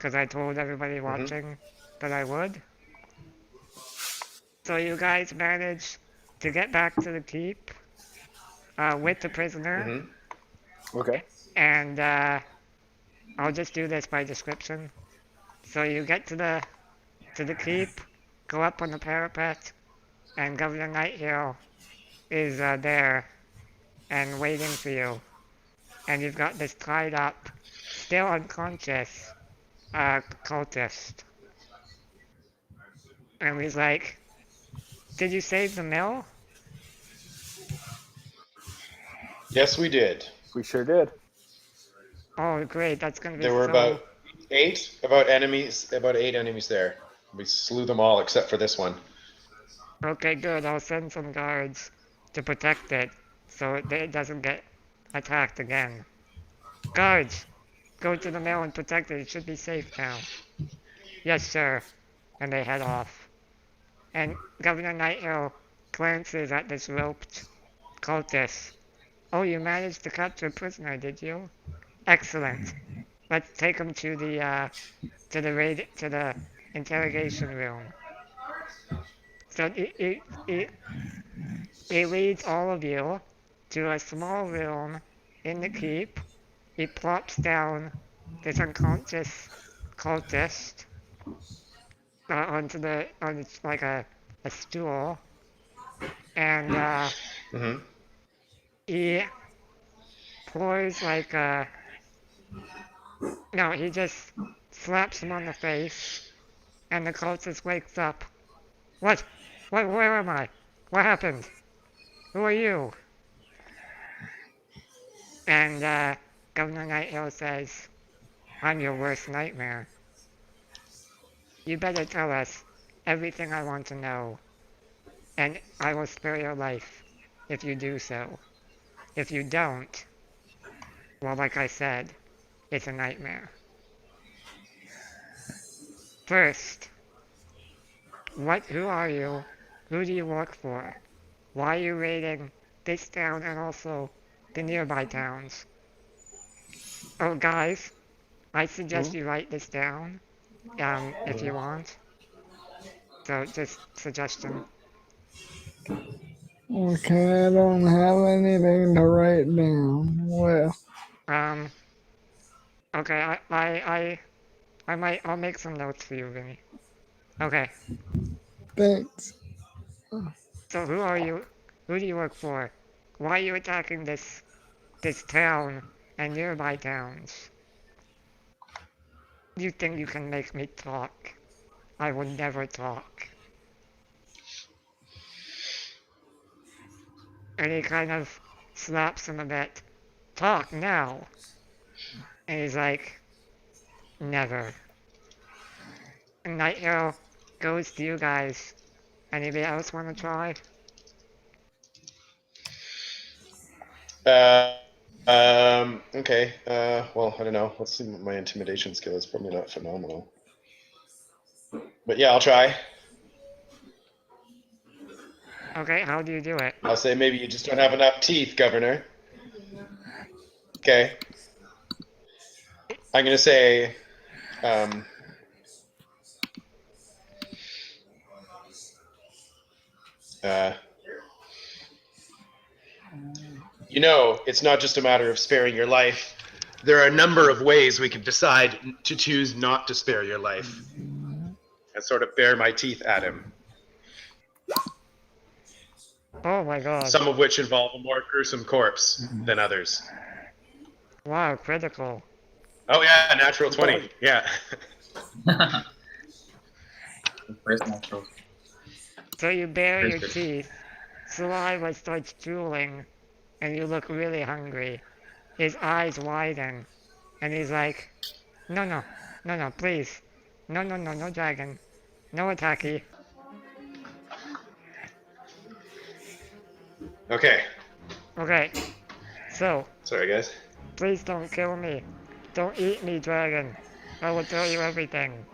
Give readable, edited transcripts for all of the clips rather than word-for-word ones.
because I told everybody watching that I would. So you guys managed to get back to the keep with the prisoner, Okay. and I'll just do this by description. So you get to the keep, go up on the parapet, and Governor Nighthill is there and waiting for you. And you've got this tied up, still unconscious cultist. And he's like, "Did you save the mill?" Yes, we did. We sure did. Oh, great! That's gonna be There were so. about eight enemies there. We slew them all except for this one. Okay, good. I'll send some guards to protect it so it doesn't get attacked again. Guards, go to the mill and protect it. It should be safe now. Yes, sir. And they head off. And Governor Nighthill glances at this roped cultist. Oh, you managed to capture a prisoner, did you? Excellent. Let's take him to the interrogation room. So he leads all of you to a small room in the keep. He plops down this unconscious cultist on like a stool, and he pours like a no, he just slaps him on the face, and the cultist wakes up. What? What? Where am I? What happened? Who are you? And Governor Nighthill says, "I'm your worst nightmare. You better tell us everything I want to know, and I will spare your life if you do so. If you don't, well, like I said, it's a nightmare. First, who are you? Who do you work for? Why are you raiding this town and also the nearby towns? Oh, guys, I suggest you write this down, if you want. So, just suggestion. Okay, I don't have anything to write down. Well, Um, okay, I'll make some notes for you, Vinny. Okay, thanks. so who are you? Who do you work for? Why are you attacking this town and nearby towns? You think you can make me talk? I will never talk. And he kind of slaps him a bit. Talk now. And he's like, never. And Night Arrow goes to you guys. Anybody else want to try? Okay. Well, I don't know. Let's see. My intimidation skill is probably not phenomenal. But yeah, I'll try. Okay, how do you do it? I'll say maybe you just don't have enough teeth, Governor. Okay. I'm going to say, you know, it's not just a matter of sparing your life. There are a number of ways we could decide to choose not to spare your life. And sort of bare my teeth at him. Oh my god. Some of which involve a more gruesome corpse than others. Wow, critical. Oh yeah, natural 20. Yeah. First natural. So you bare your teeth, saliva starts drooling, and you look really hungry. His eyes widen, and he's like, no, please. No, dragon. No attacky. Okay. Okay, so, Sorry, guys. please don't kill me. Don't eat me, dragon. I will tell you everything.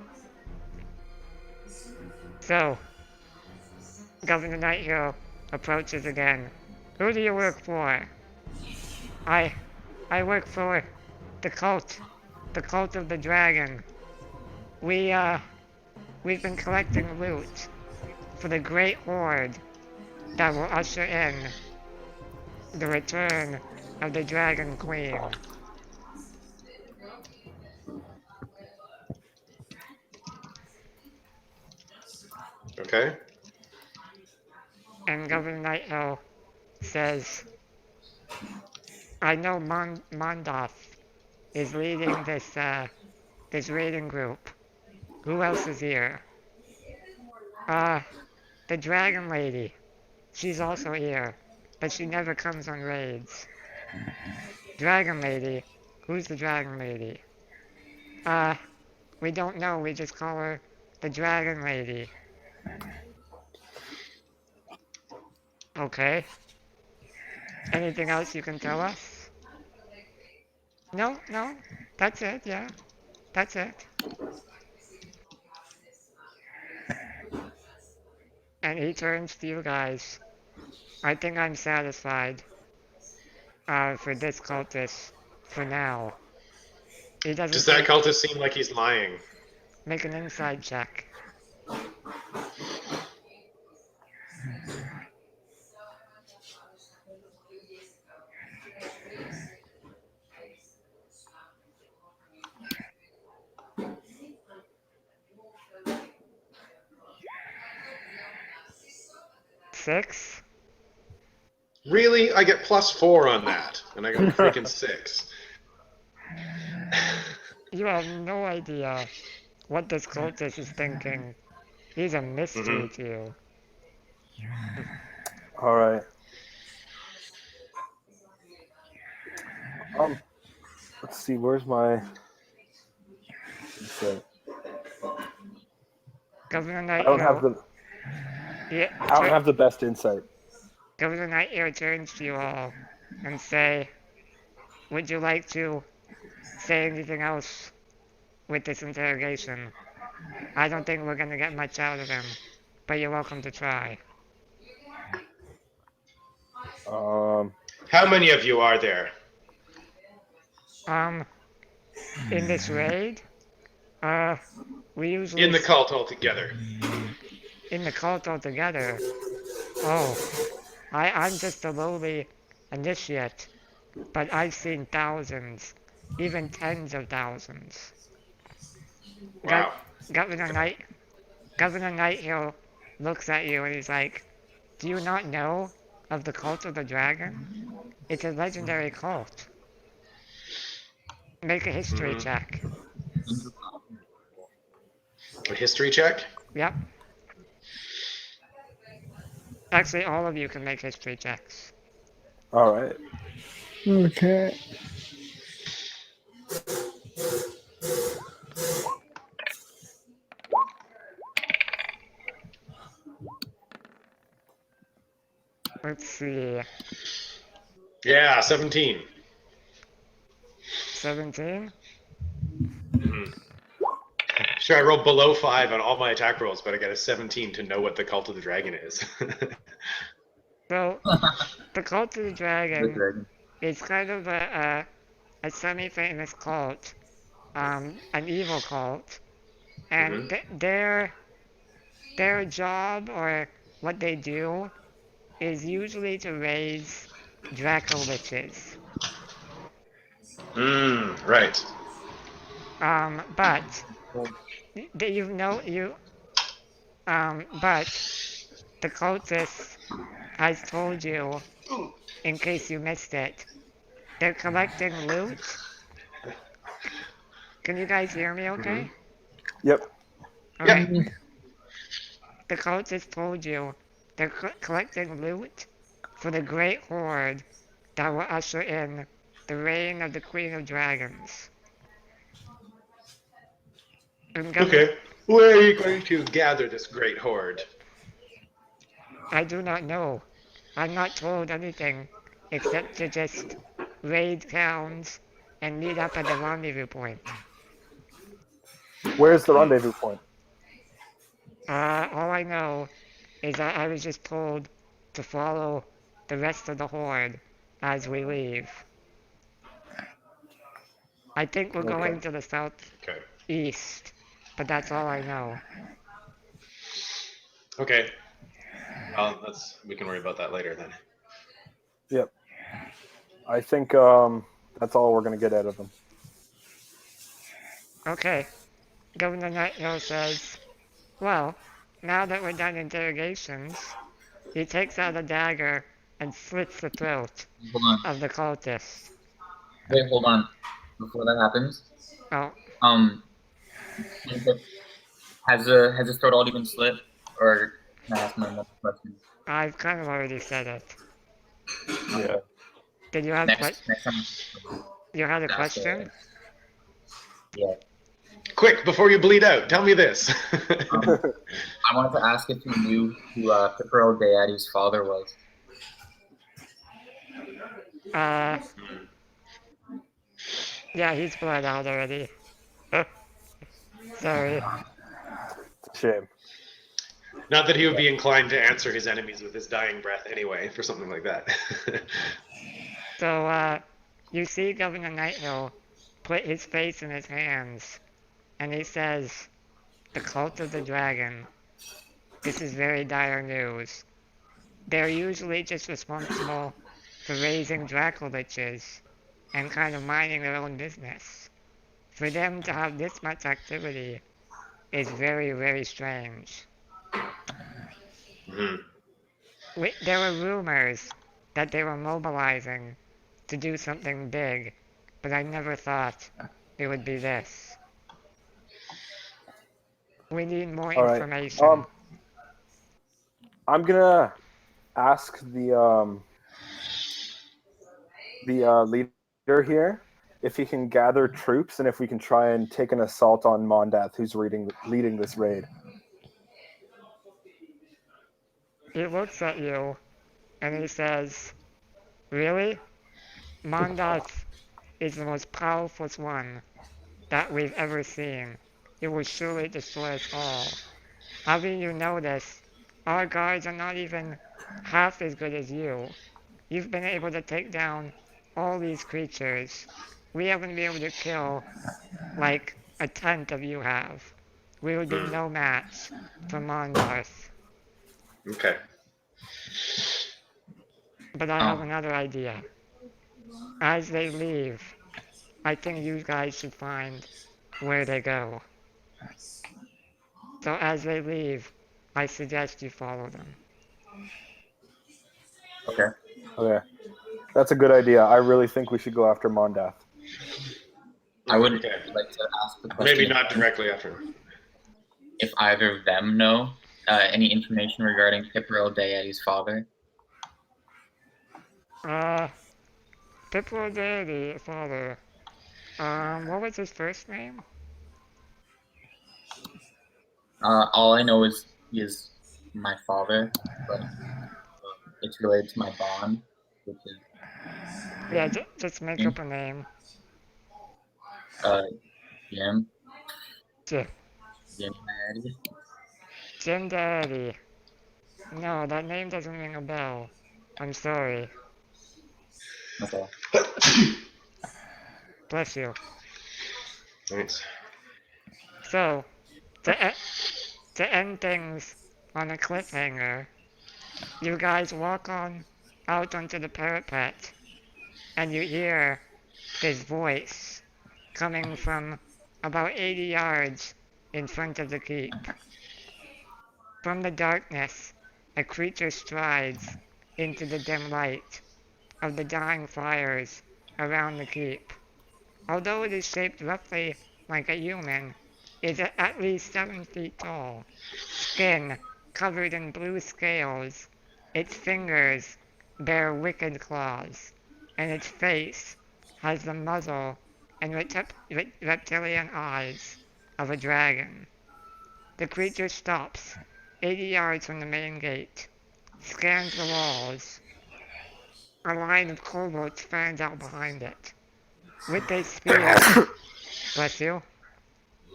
So, Governor Nighthero approaches again. Who do you work for? I work for the cult of the dragon. we've been collecting loot for the great horde that will usher in the return of the Dragon Queen. Okay. And Governor Nighthill says, I know Mondoth is leading this raiding group. Who else is here? The Dragon Lady. She's also here, but she never comes on raids. Dragon Lady? Who's the Dragon Lady? We don't know, we just call her the Dragon Lady. Okay. Anything else you can tell us? No, no, that's it, yeah. That's it. And he turns to you guys. I think I'm satisfied, for this cultist, for now. He doesn't Does that seem... cultist seem like he's lying? Make an inside check. Six? Really? I get +4 on that, and I got a freaking 6. You have no idea what this cultist is thinking. He's a mystery to you. All right. Let's see. Where's my? Governor I don't have Nighthill... the. Yeah, I don't have the best insight. Governor Nighthill turns to you all and say, would you like to say anything else with this interrogation? I don't think we're gonna get much out of him, but you're welcome to try. How many of you are there? In this raid, we usually... In the cult altogether. In the cult altogether? Oh, I'm just a lowly initiate, but I've seen thousands, even tens of thousands. Wow. Governor Nighthill looks at you and he's like, do you not know of the cult of the dragon? It's a legendary cult. Make a history check. A history check? Yep. Actually, all of you can make history checks. All right. Okay. Let's see. Yeah, 17. 17? Sure, I rolled below 5 on all my attack rolls, but I got a 17 to know what the Cult of the Dragon is. So, the Cult of the The Dragon dragon. is kind of a semi-famous cult, an evil cult, and their job, or what they do, is usually to raise Draco Liches. Right. But but the cultist has told you, in case you missed it, they're collecting loot. Can you guys hear me okay? Yep. Alright. The cultist told you they're collecting loot for the great horde that will usher in the reign of the Queen of Dragons. Okay. Where are you going to gather this great horde? I do not know. I'm not told anything except to just raid towns and meet up at the rendezvous point. Where's the rendezvous point? All I know is that I was just told to follow the rest of the horde as we leave. I think we're going to the southeast, but that's all I know. Okay. Well, we can worry about that later then. Yep. I think that's all we're gonna get out of them. Okay, Governor Nighthill says, well, now that we're done interrogations, he takes out a dagger and slits the throat Hold on. of the cultist. Wait, hold on. Before that happens, Oh, has his throat already been slit, or can I ask another question? I've kind of already said it. Yeah. Did you have Next time, you had a ask question? yeah. Quick, before you bleed out, tell me this. I wanted to ask if you knew who Pipero Deadi's father was. Uh, yeah, he's bled out already. Sorry. It's a shame. Not that he would be inclined to answer his enemies with his dying breath anyway, for something like that. So, you see Governor Nighthill put his face in his hands, and he says, the cult of the dragon. This is very dire news. They're usually just responsible for raising Dracoliches and kind of minding their own business. For them to have this much activity is very, very strange. Mhm. There were rumors that they were mobilizing to do something big, but I never thought it would be this. We need more All right. information. I'm gonna ask the leader here if he can gather troops and if we can try and take an assault on Mondath, who's leading this raid. He looks at you and he says, really? Mondath is the most powerful one that we've ever seen. It will surely destroy us all. Having you notice, our guards are not even half as good as you. You've been able to take down all these creatures. We haven't been able to kill like a tenth of you have. We would be no match for Mondarth. Okay. But I have another idea. As they leave, I think you guys should find where they go. So as they leave, I suggest you follow them. Okay. Okay. That's a good idea. I really think we should go after Mondath. I would Okay. like to ask the question. Maybe not directly after. If either of them know any information regarding Pipero Deadi's father. Pippo Daddy, father. What was his first name? All I know is he is my father, but it's related to my bond, which is Yeah, just make up a name. Jim. Jim. Jim Deadi. Jim Daddy. No, that name doesn't ring a bell. I'm sorry. Okay. Bless you. Thanks. So, to end things on a cliffhanger, you guys walk on out onto the parapet, and you hear his voice coming from about 80 yards in front of the keep. From the darkness, a creature strides into the dim light of the dying fires around the keep. Although it is shaped roughly like a human, it is at least 7 feet tall. Skin covered in blue scales, its fingers bear wicked claws, and its face has the muzzle and reptilian eyes of a dragon. The creature stops 80 yards from the main gate, scans the walls. A line of kobolds fans out behind it. With their spears, bless you,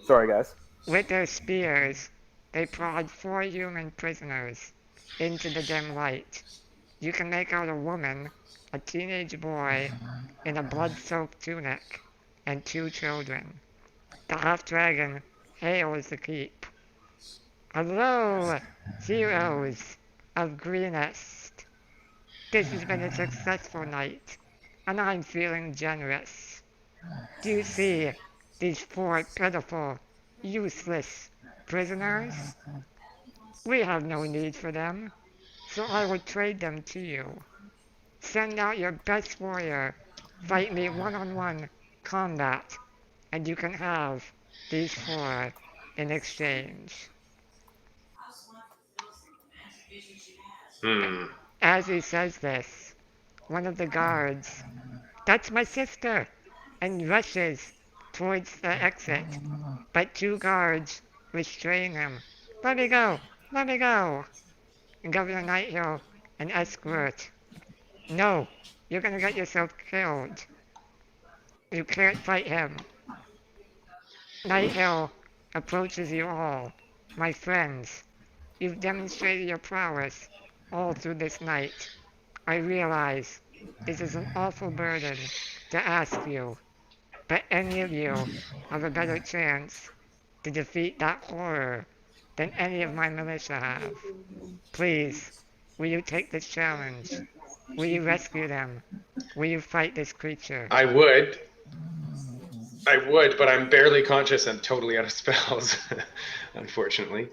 Sorry, guys. with their spears, they prod 4 human prisoners into the dim light. You can make out a woman, a teenage boy in a blood-soaked tunic, and 2 children. The half-dragon hails the keep. Hello, heroes of Greenest. This has been a successful night, and I'm feeling generous. Do you see these poor, pitiful, useless prisoners? We have no need for them, so I will trade them to you. Send out your best warrior, fight me one-on-one combat, and you can have these four in exchange. Hmm. As he says this, one of the guards, "That's my sister!" and rushes towards the exit, but two guards restrain him. "Let me go! Let me go!" Governor Nighthill, an escort. "No, you're gonna get yourself killed. You can't fight him." Nighthill approaches you all. "My friends, you've demonstrated your prowess all through this night. I realize this is an awful burden to ask you, but any of you have a better chance to defeat that horror than any of my militia have. Please, will you take this challenge? Will you rescue them? Will you fight this creature?" I would. I would, but I'm barely conscious and totally out of spells, unfortunately.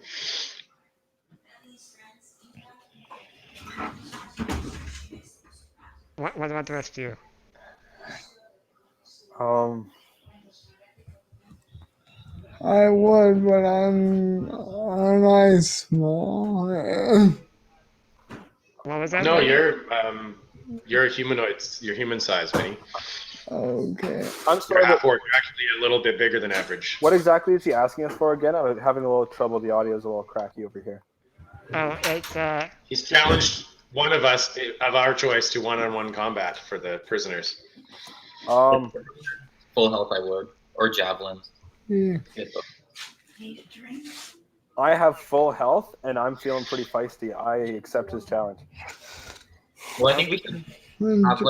What about the rest of you? I would, but I'm nice small. What was that? No, Vinny? you're a humanoid. You're human size, Vinny. Okay. I'm You're sorry, half but orc. You're actually a little bit bigger than average. what exactly is he asking us for again? I'm having a little trouble. The audio is a little cracky over here. Oh, it's He's challenged one of us of our choice to one-on-one combat for the prisoners. Um, Full health, I would, or javelins. Yeah. I have full health and I'm feeling pretty feisty. I accept his challenge. Well, I think we should have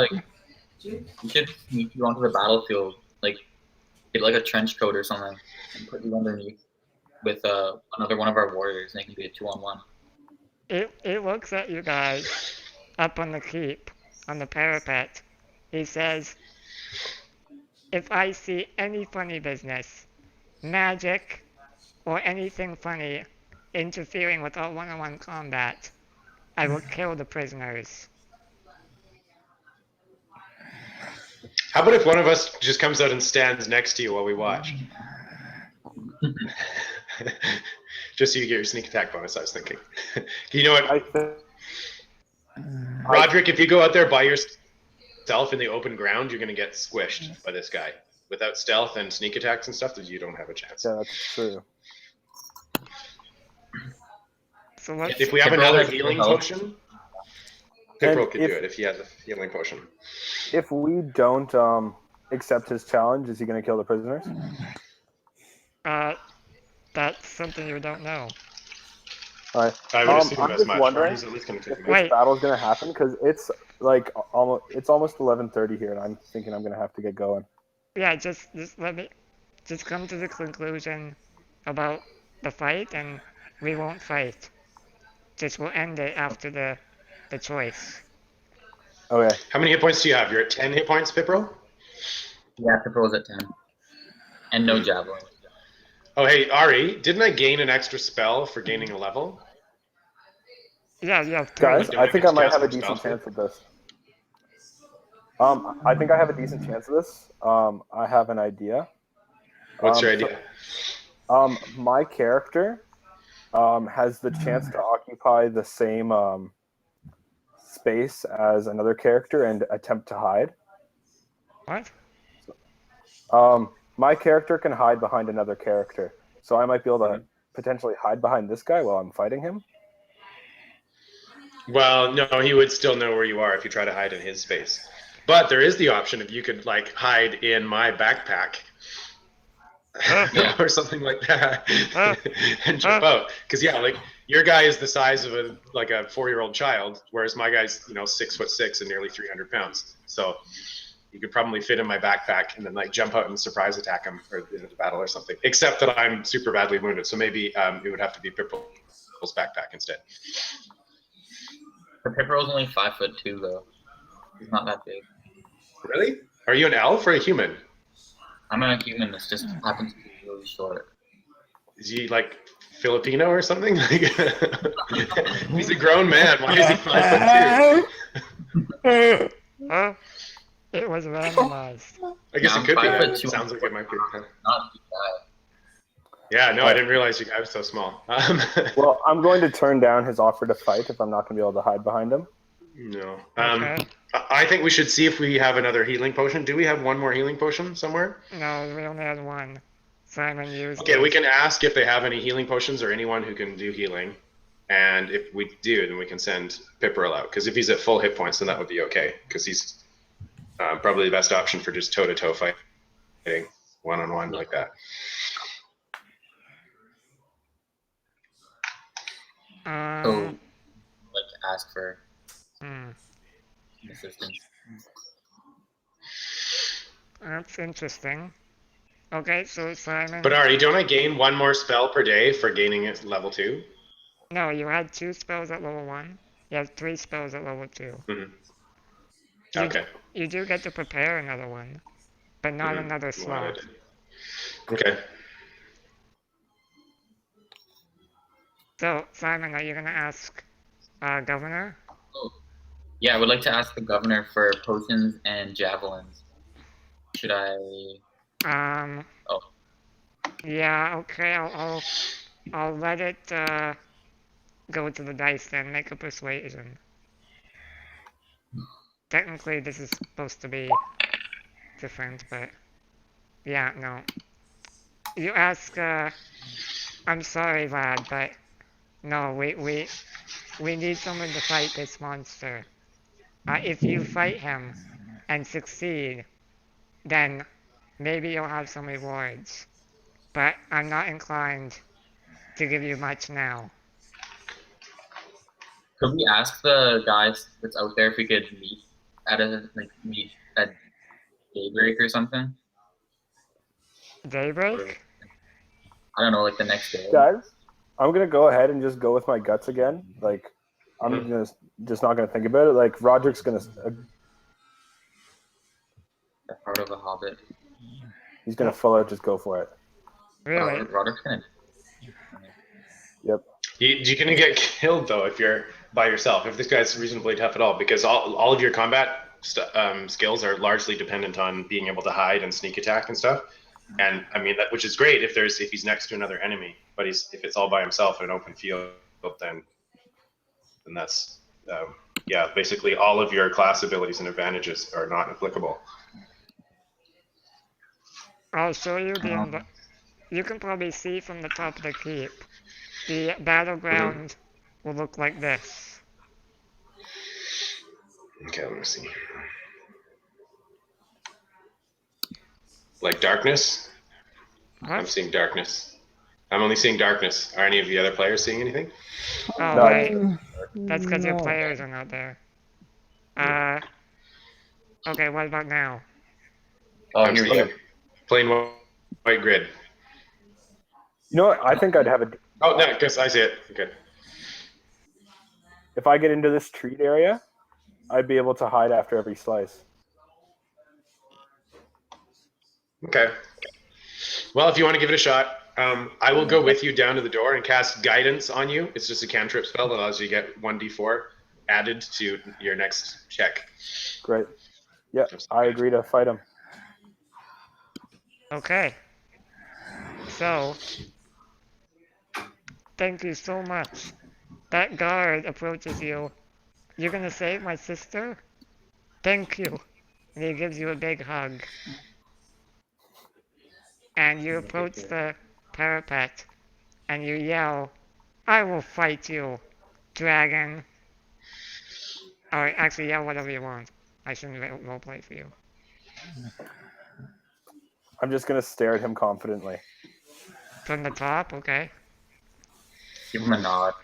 we should sneak you onto the battlefield, like get like a trench coat or something, and put you underneath with another one of our warriors, and it can be a 2-on-1. it looks at you guys up on the keep, on the parapet. He says, "If I see any funny business, magic, or anything funny interfering with our one-on-one combat, I will kill the prisoners." How about if one of us just comes out and stands next to you while we watch? Just so you get your sneak attack bonus, I was thinking. You know what, I think Roderick, if you go out there by yourself in the open ground, you're going to get squished by this guy. Without stealth and sneak attacks and stuff, you don't have a chance. yeah, that's true. So let's If we have Pipro another has healing full health. potion, Pipro could if- do it if he has a healing potion. If we don't accept his challenge, is he going to kill the prisoners? that's something you don't know. All right. I would assume I'm as just much. wondering Or he's at least going to take if him this out. Wait. battle's going to happen because it's like almost 11:30 here, and I'm thinking I'm going to have to get going. Yeah, just let me just come to the conclusion about the fight, and we won't fight. Just we'll end it after the choice. Okay. How many hit points do you have? You're at 10 hit points, Pipro? Yeah, Pipro's at 10, and no javelin. Oh, hey, Ari, didn't I gain an extra spell for gaining a level? Yeah, you have three. Guys, Don't I I think get I to might cast have a more decent spells? chance of this. I think I have a decent chance of this. I have an idea. What's your so- idea? My character has the chance to occupy the same space as another character and attempt to hide. What? My character can hide behind another character, so I might be able to potentially hide behind this guy while I'm fighting him. Well, no, he would still know where you are if you try to hide in his space. But there is the option if you could like hide in my backpack or something like that and jump out. Because yeah, like your guy is the size of a 4-year-old child, whereas my guy's 6'6" and nearly 300 pounds. So you could probably fit in my backpack and then like jump out and surprise attack him or in the battle or something. Except that I'm super badly wounded, so maybe it would have to be Pipperl's backpack instead. Pipperl's only 5'2" though. He's not that big. Really? Are you an elf or a human? I'm a human. This just happens to be really short. Is he like Filipino or something? He's a grown man. Why is he 5'2"? Oh, it was randomized. I guess Yeah, it could be. I'm That. 5'2". It sounds like it might be. Not a big guy. Yeah, no, I didn't realize I was so small. Well, I'm going to turn down his offer to fight if I'm not going to be able to hide behind him. No. Okay. I think we should see if we have another healing potion. Do we have one more healing potion somewhere? No, we only had one. Simon used Okay, it. we can ask if they have any healing potions or anyone who can do healing. And if we do, then we can send Pipperl out. Because if he's at full hit points, then that would be okay. Because he's probably the best option for just toe-to-toe fighting, one-on-one like that. So, like, ask for assistance. That's interesting. Okay, so Simon. But Ari, don't I gain one more spell per day for gaining it level 2? No, you had 2 spells at level 1. You have 3 spells at level 2. Mm-hmm. You Okay. You do get to prepare another one, but not another slot. Okay. So, Simon, are you gonna ask Governor? Yeah, I would like to ask the governor for potions and javelins. Should I? Oh. Yeah. Okay. I'll let it go to the dice then. Make a persuasion. Technically, this is supposed to be different, but yeah, no. You ask. I'm sorry, lad, but no. We need someone to fight this monster. If you fight him and succeed, then maybe you'll have some rewards. But I'm not inclined to give you much now. Could we ask the guys that's out there if we could meet at daybreak or something? Daybreak? I don't know, like the next day. Guys, I'm going to go ahead and just go with my guts again. Like, I'm just not going to think about it. Like, Roderick's going to... Part of a hobbit. He's going to full out just go for it. Really? Roderick's gonna. Yep. You're going to get killed, though, if you're by yourself, if this guy's reasonably tough at all, because all of your combat skills are largely dependent on being able to hide and sneak attack and stuff. And I mean, which is great if he's next to another enemy, but if it's all by himself in an open field, then that's basically all of your class abilities and advantages are not applicable. I'll show you you can probably see from the top of the keep. The battleground will look like this. Okay, let me see. Like darkness? What? I'm seeing darkness. I'm only seeing darkness. Are any of the other players seeing anything? Oh, No. wait. That's because your players are not there. Okay, what about now? Oh, I'm here we seeing go. a plain white grid. You know what? I think I'd have a... Oh, no, because I see it. Okay. If I get into this treat area, I'd be able to hide after every slice. Okay. Well, if you want to give it a shot, I will go with you down to the door and cast guidance on you. It's just a cantrip spell that allows you to get 1d4 added to your next check. Great. Yeah, I agree to fight him. Okay. So, thank you so much. That guard approaches you. You're gonna save my sister? Thank you. And he gives you a big hug. And you approach the parapet, and you yell, "I will fight you, dragon." Or actually yell whatever you want. I shouldn't roleplay for you. I'm just going to stare at him confidently. From the top, okay. Give him a nod.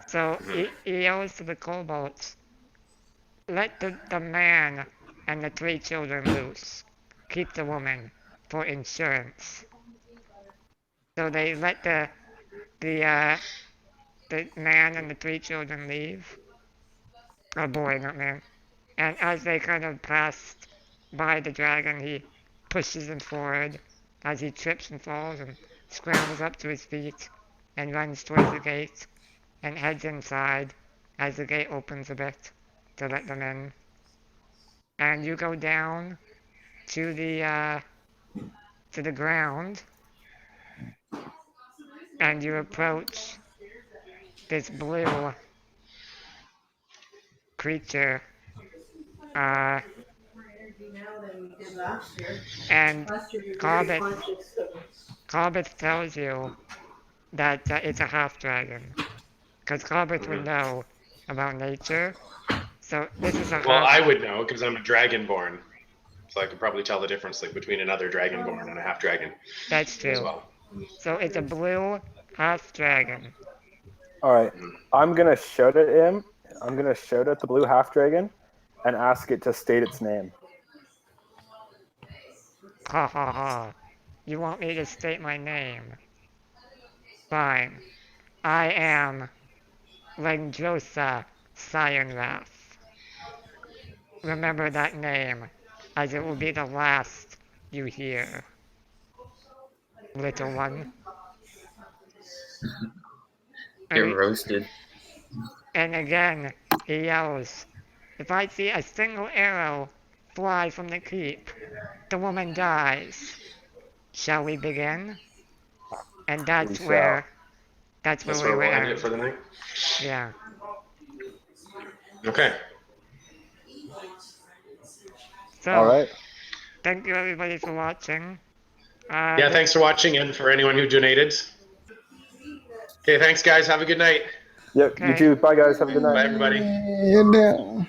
So he yells to the kobolds, "Let the man and the 3 children loose. Keep the woman for insurance. So they let the man and the 3 children leave. Oh boy, not man. And as they kind of passed by the dragon, he pushes him forward as he trips and falls and scrambles up to his feet and runs towards the gate and heads inside as the gate opens a bit to let them in. And you go down to the ground and you approach this blue creature. And Corbett tells you that it's a half dragon. Because Corbett would know about nature. So this is a Well, half. I would know because I'm a dragonborn, so I could probably tell the difference like between another dragonborn and a half dragon That's true. as well. So it's a blue half dragon. All right, I'm gonna shout at him. I'm gonna shout at the blue half dragon, and ask it to state its name. Ha ha ha. You want me to state my name? Fine. I am Lendrosa Cyanrath. Remember that name, as it will be the last you hear. Little one. Get And, roasted. and again, he yells, if I see a single arrow fly from the keep, the woman dies. Shall we begin? And that's We where shall. that's That's where where we we'll were end it for the night. Yeah. Okay. So All right. thank you everybody for watching. Yeah, thanks for watching and for anyone who donated. Okay, thanks guys. Have a good night. Yep. You Okay. too. Bye, guys. Have a good night. Bye everybody. You do.